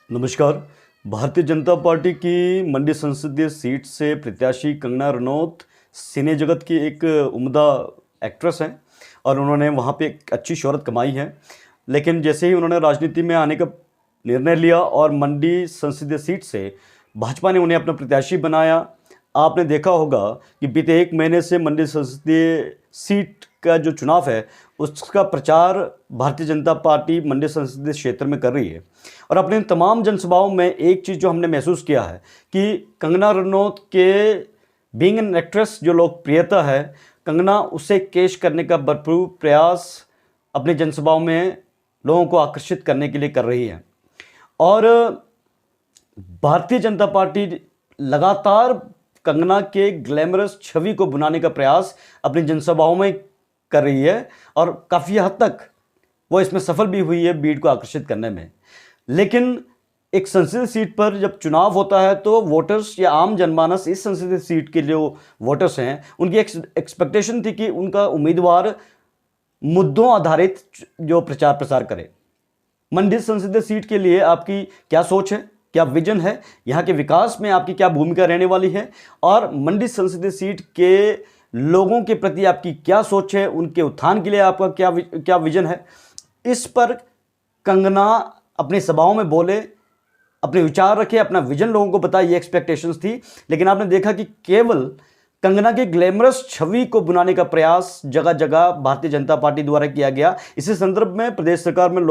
नमस्कार। भारतीय जनता पार्टी की मंडी संसदीय सीट से प्रत्याशी कंगना रनौत सिने जगत की एक उम्दा एक्ट्रेस हैं और उन्होंने वहाँ पे एक अच्छी शोहरत कमाई है। लेकिन जैसे ही उन्होंने राजनीति में आने का निर्णय लिया और मंडी संसदीय सीट से भाजपा ने उन्हें अपना प्रत्याशी बनाया। आपने देखा होगा कि बीते एक महीने से मंडी संसदीय सीट का जो चुनाव है उसका प्रचार भारतीय जनता पार्टी मंडी संसदीय क्षेत्र में कर रही है। और अपने तमाम जनसभाओं में एक चीज़ जो हमने महसूस किया है कि कंगना रनौत के बीइंग एन एक्ट्रेस जो लोकप्रियता है, कंगना उसे कैश करने का भरपूर प्रयास अपनी जनसभाओं में लोगों को आकर्षित करने के लिए कर रही है। और भारतीय जनता पार्टी लगातार कंगना के ग्लैमरस छवि को बनाने का प्रयास अपनी जनसभाओं में कर रही है और काफ़ी हद तक वो इसमें सफल भी हुई है भीड़ को आकर्षित करने में। लेकिन एक संसदीय सीट पर जब चुनाव होता है तो वोटर्स या आम जनमानस इस संसदीय सीट के जो वोटर्स हैं उनकी एक्सपेक्टेशन थी कि उनका उम्मीदवार मुद्दों आधारित जो प्रचार प्रसार करे। मंडी संसदीय सीट के लिए आपकी क्या सोच है, क्या विजन है, यहाँ के विकास में आपकी क्या भूमिका रहने वाली है और मंडी संसदीय सीट के लोगों के प्रति आपकी क्या सोच है, उनके उत्थान के लिए आपका क्या विजन है, इस पर कंगना अपनी सभाओं में बोले, अपने विचार रखे, अपना विजन लोगों को बताए, ये एक्सपेक्टेशंस थी। लेकिन आपने देखा कि केवल कंगना के ग्लैमरस छवि को बनाने का प्रयास जगह जगह भारतीय जनता पार्टी द्वारा किया गया। इसी संदर्भ में प्रदेश सरकार में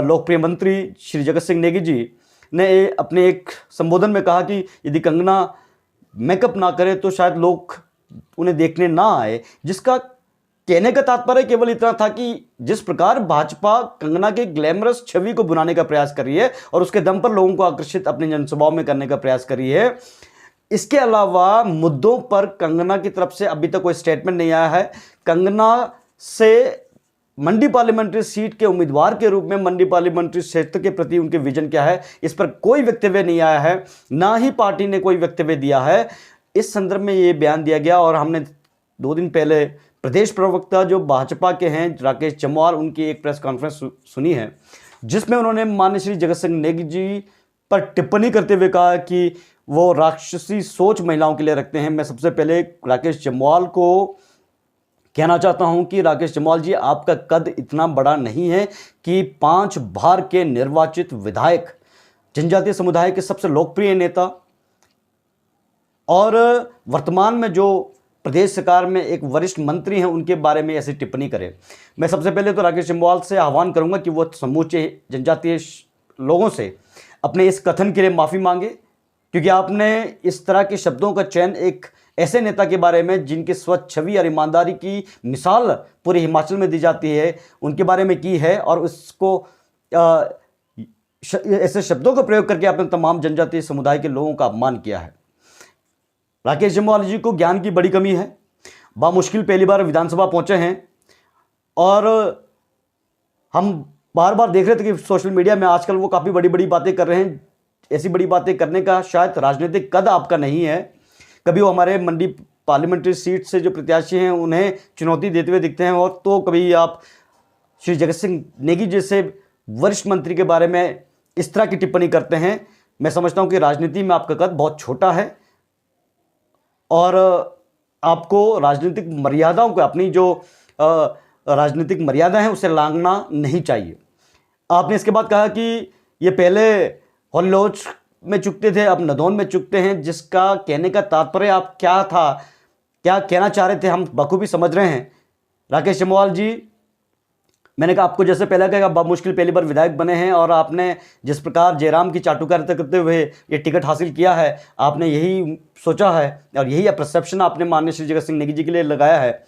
लोकप्रिय मंत्री श्री जगत सिंह नेगी जी ने अपने एक संबोधन में कहा कि यदि कंगना मेकअप ना करे तो शायद लोग उन्हें देखने ना आए। जिसका कहने का तात्पर्य केवल इतना था कि जिस प्रकार भाजपा कंगना के ग्लैमरस छवि को बनाने का प्रयास कर रही है और उसके दम पर लोगों को आकर्षित अपनी जनसभाओं में करने का प्रयास कर रही है, इसके अलावा मुद्दों पर कंगना की तरफ से अभी तक कोई स्टेटमेंट नहीं आया है। कंगना से मंडी पार्लियामेंट्री सीट के उम्मीदवार के रूप में मंडी पार्लियामेंट्री क्षेत्र के प्रति उनके विजन क्या है, इस पर कोई वक्तव्य नहीं आया है, ना ही पार्टी ने कोई वक्तव्य दिया है। इस संदर्भ में ये बयान दिया गया और हमने 2 दिन पहले प्रदेश प्रवक्ता जो भाजपा के हैं राकेश जम्वाल, उनकी एक प्रेस कॉन्फ्रेंस सुनी है जिसमें उन्होंने माननीय श्री जगत सिंह नेगी जी पर टिप्पणी करते हुए कहा कि वो राक्षसी सोच महिलाओं के लिए रखते हैं। मैं सबसे पहले राकेश जम्वाल को कहना चाहता हूं कि राकेश जम्वाल जी, आपका कद इतना बड़ा नहीं है कि 5 बार के निर्वाचित विधायक, जनजातीय समुदाय के सबसे लोकप्रिय नेता और वर्तमान में जो प्रदेश सरकार में एक वरिष्ठ मंत्री हैं, उनके बारे में ऐसी टिप्पणी करें। मैं सबसे पहले तो राकेश जम्वाल से आह्वान करूंगा कि वो समूचे जनजातीय लोगों से अपने इस कथन के लिए माफ़ी मांगे, क्योंकि आपने इस तरह के शब्दों का चयन एक ऐसे नेता के बारे में जिनकी स्वच्छ छवि और ईमानदारी की मिसाल पूरे हिमाचल में दी जाती है, उनके बारे में की है और उसको ऐसे शब्दों का प्रयोग करके आपने तमाम जनजातीय समुदाय के लोगों का अपमान किया है। राकेश जम्वाल जी को ज्ञान की बड़ी कमी है, बामुश्किल पहली बार विधानसभा पहुंचे हैं और हम बार बार देख रहे थे कि सोशल मीडिया में आजकल वो काफ़ी बड़ी बड़ी बातें कर रहे हैं। ऐसी बड़ी बातें करने का शायद राजनीतिक कद आपका नहीं है। कभी वो हमारे मंडी पार्लियामेंट्री सीट से जो प्रत्याशी हैं उन्हें चुनौती देते हुए दिखते हैं और तो कभी आप श्री जगत सिंह नेगी जैसे वरिष्ठ मंत्री के बारे में इस तरह की टिप्पणी करते हैं। मैं समझता हूं कि राजनीति में आपका कद बहुत छोटा है और आपको राजनीतिक मर्यादाओं को, अपनी जो राजनीतिक मर्यादा है उसे लांघना नहीं चाहिए। आपने इसके बाद कहा कि ये पहले हॉलोज में चुकते थे, अब नदौन में चुकते हैं, जिसका कहने का तात्पर्य आप क्या था, क्या कहना चाह रहे थे, हम बखूबी समझ रहे हैं। राकेश जम्वाल जी, मैंने कहा आपको जैसे पहले कहा बामुश्किल पहली बार विधायक बने हैं और आपने जिस प्रकार जयराम की चाटुकारिता करते हुए ये टिकट हासिल किया है, आपने यही सोचा है और यही परसेप्शन आपने माननीय श्री जगत सिंह नेगी जी के लिए लगाया है।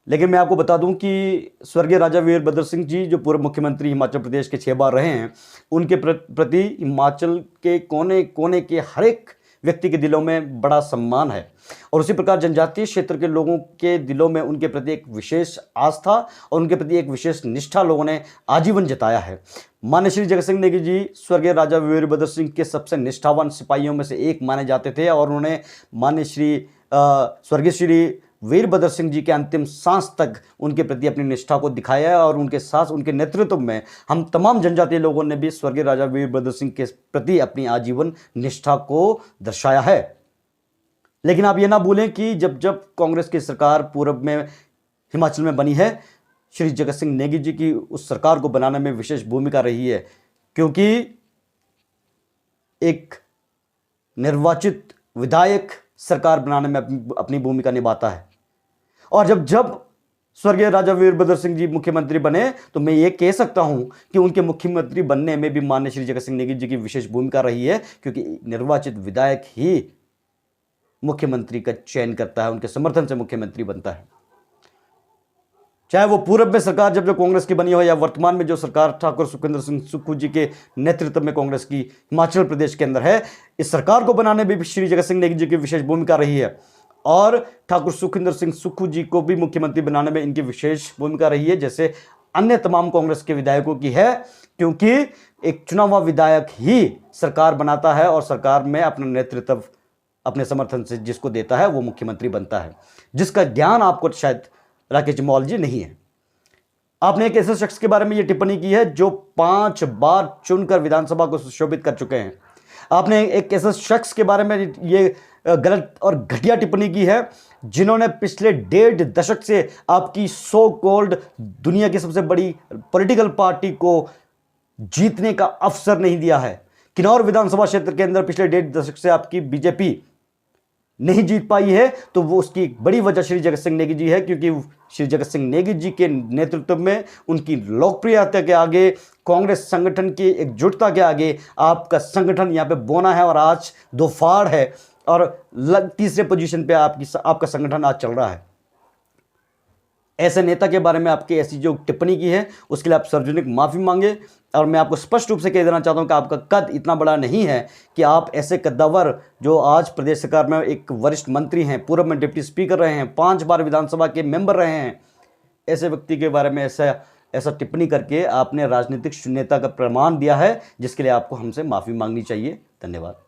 लेकिन मैं आपको बता दूं कि स्वर्गीय राजा वीरभद्र सिंह जी जो पूर्व मुख्यमंत्री हिमाचल प्रदेश के 6 बार रहे हैं, उनके प्रति हिमाचल के कोने कोने के हर एक व्यक्ति के दिलों में बड़ा सम्मान है और उसी प्रकार जनजातीय क्षेत्र के लोगों के दिलों में उनके प्रति एक विशेष आस्था और उनके प्रति एक विशेष निष्ठा लोगों ने आजीवन जताया है। माननीय श्री जगत सिंह नेगी जी स्वर्गीय राजा वीरभद्र सिंह के सबसे निष्ठावान सिपाहियों में से एक माने जाते थे और उन्होंने माननीय श्री स्वर्गीय श्री वीरभद्र सिंह जी के अंतिम सांस तक उनके प्रति अपनी निष्ठा को दिखाया है और उनके साथ उनके नेतृत्व में हम तमाम जनजातीय लोगों ने भी स्वर्गीय राजा वीरभद्र सिंह के प्रति अपनी आजीवन निष्ठा को दर्शाया है। लेकिन आप ये ना भूलें कि जब जब कांग्रेस की सरकार पूर्व में हिमाचल में बनी है, श्री जगत सिंह नेगी जी की उस सरकार को बनाने में विशेष भूमिका रही है, क्योंकि एक निर्वाचित विधायक सरकार बनाने में अपनी भूमिका निभाता है। और जब जब स्वर्गीय राजा वीरभद्र सिंह जी मुख्यमंत्री बने तो मैं ये कह सकता हूं कि उनके मुख्यमंत्री बनने में भी माननीय श्री जगत सिंह नेगी जी की विशेष भूमिका रही है, क्योंकि निर्वाचित विधायक ही मुख्यमंत्री का चयन करता है, उनके समर्थन से मुख्यमंत्री बनता है। चाहे वो पूर्व में सरकार जब कांग्रेस की बनी हो या वर्तमान में जो सरकार ठाकुर सुखविंदर सिंह सुक्खू जी के नेतृत्व में कांग्रेस की हिमाचल प्रदेश के अंदर है, इस सरकार को बनाने में भी श्री जगत सिंह नेगी जी की विशेष भूमिका रही है और ठाकुर सुखविंदर सिंह सुक्खू जी को भी मुख्यमंत्री बनाने में इनकी विशेष भूमिका रही है, जैसे अन्य तमाम कांग्रेस के विधायकों की है, क्योंकि एक चुना हुआ विधायक ही सरकार बनाता है और सरकार में अपना नेतृत्व अपने समर्थन से जिसको देता है वो मुख्यमंत्री बनता है, जिसका ज्ञान आपको शायद राकेश जम्वाल जी नहीं है। आपने एक ऐसे शख्स के बारे में यह टिप्पणी की है जो 5 बार चुनकर विधानसभा को सुशोभित कर चुके हैं। आपने एक ऐसे शख्स के बारे में ये गलत और घटिया टिप्पणी की है जिन्होंने पिछले 1.5 दशक से आपकी सो कॉल्ड दुनिया की सबसे बड़ी पॉलिटिकल पार्टी को जीतने का अवसर नहीं दिया है। किन्नौर विधानसभा क्षेत्र के अंदर पिछले 1.5 दशक से आपकी बीजेपी नहीं जीत पाई है, तो वो उसकी एक बड़ी वजह श्री जगत सिंह नेगी जी है, क्योंकि श्री जगत सिंह नेगी जी के नेतृत्व में उनकी लोकप्रियता के आगे, कांग्रेस संगठन की एकजुटता के आगे आपका संगठन यहाँ पे बोना है और आज दो फाड़ है और तीसरे पोजीशन पे आपका संगठन आज चल रहा है। ऐसे नेता के बारे में आपकी ऐसी जो टिप्पणी की है उसके लिए आप सार्वजनिक माफ़ी मांगे। और मैं आपको स्पष्ट रूप से कह देना चाहता हूं कि आपका कद इतना बड़ा नहीं है कि आप ऐसे कद्दावर जो आज प्रदेश सरकार में एक वरिष्ठ मंत्री हैं, पूर्व में डिप्टी स्पीकर रहे हैं, 5 बार विधानसभा के मेंबर रहे हैं, ऐसे व्यक्ति के बारे में ऐसा टिप्पणी करके आपने राजनीतिक शून्यता का प्रमाण दिया है, जिसके लिए आपको हमसे माफ़ी मांगनी चाहिए। धन्यवाद।